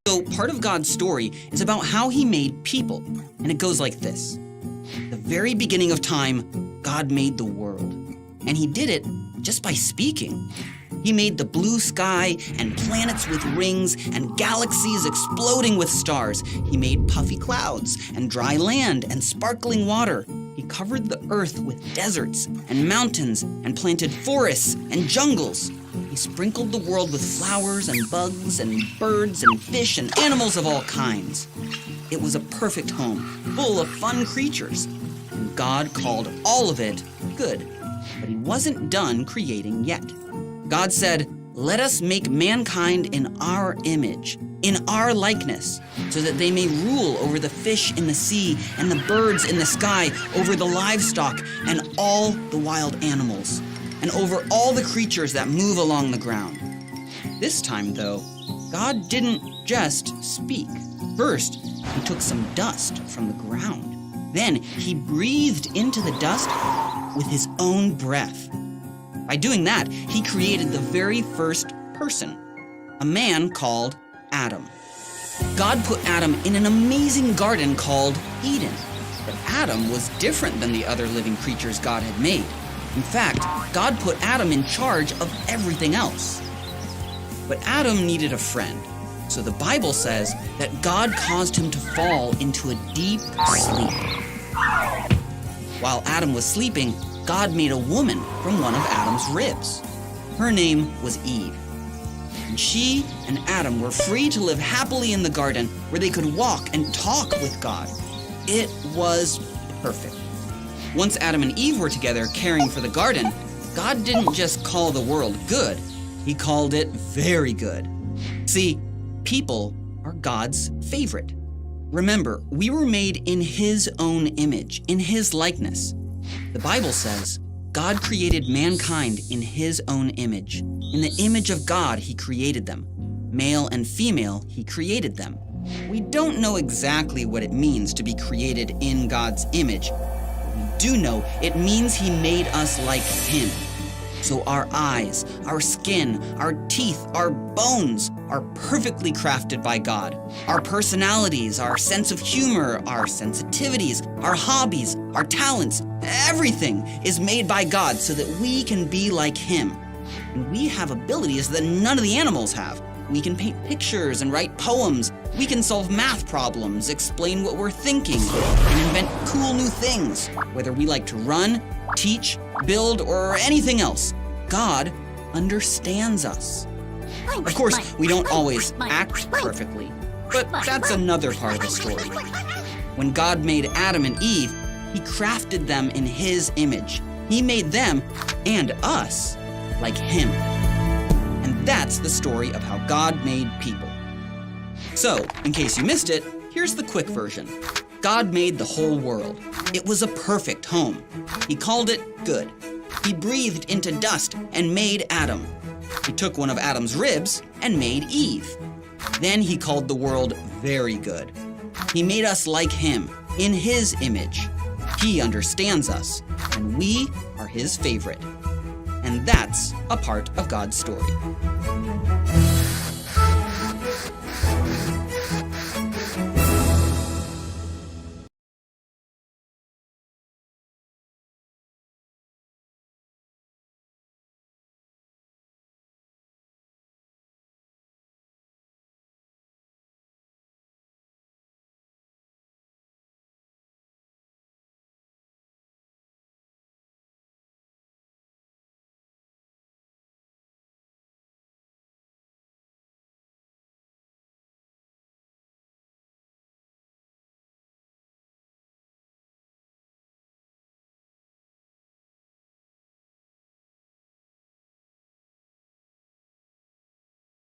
So part of God's story is about how he made people, and it goes like this. At the very beginning of time, God made the world, and he did it just by speaking. He made the blue sky and planets with rings and galaxies exploding with stars. He made puffy clouds and dry land and sparkling water. He covered the earth with deserts and mountains and planted forests and jungles. He sprinkled the world with flowers and bugs and birds and fish and animals of all kinds. It was a perfect home, full of fun creatures. And God called all of it good. But he wasn't done creating yet. God said, "Let us make mankind in our image, in our likeness, so that they may rule over the fish in the sea and the birds in the sky, over the livestock and all the wild animals, and over all the creatures that move along the ground." This time, though, God didn't just speak. First, he took some dust from the ground. Then he breathed into the dust with his own breath. By doing that, he created the very first person, a man called Adam. God put Adam in an amazing garden called Eden. But Adam was different than the other living creatures God had made. In fact, God put Adam in charge of everything else. But Adam needed a friend. So the Bible says that God caused him to fall into a deep sleep. While Adam was sleeping, God made a woman from one of Adam's ribs. Her name was Eve. And she and Adam were free to live happily in the garden where they could walk and talk with God. It was perfect. Once Adam and Eve were together caring for the garden, God didn't just call the world good, he called it very good. See, people are God's favorite. Remember, we were made in his own image, in his likeness. The Bible says, God created mankind in his own image. In the image of God, he created them. Male and female, he created them. We don't know exactly what it means to be created in God's image. We do know it means he made us like him. So our eyes, our skin, our teeth, our bones are perfectly crafted by God. Our personalities, our sense of humor, our sensitivities, our hobbies, our talents, everything is made by God so that we can be like him. And we have abilities that none of the animals have. We can paint pictures and write poems. We can solve math problems, explain what we're thinking, and invent cool new things, whether we like to run, teach, build, or anything else. God understands us. Of course, we don't always act perfectly, but that's another part of the story. When God made Adam and Eve, he crafted them in his image. He made them and us like him. And that's the story of how God made people. So, in case you missed it, here's the quick version. God made the whole world. It was a perfect home. He called it good. He breathed into dust and made Adam. He took one of Adam's ribs and made Eve. Then he called the world very good. He made us like him, in his image. He understands us, and we are his favorite. And that's a part of God's story.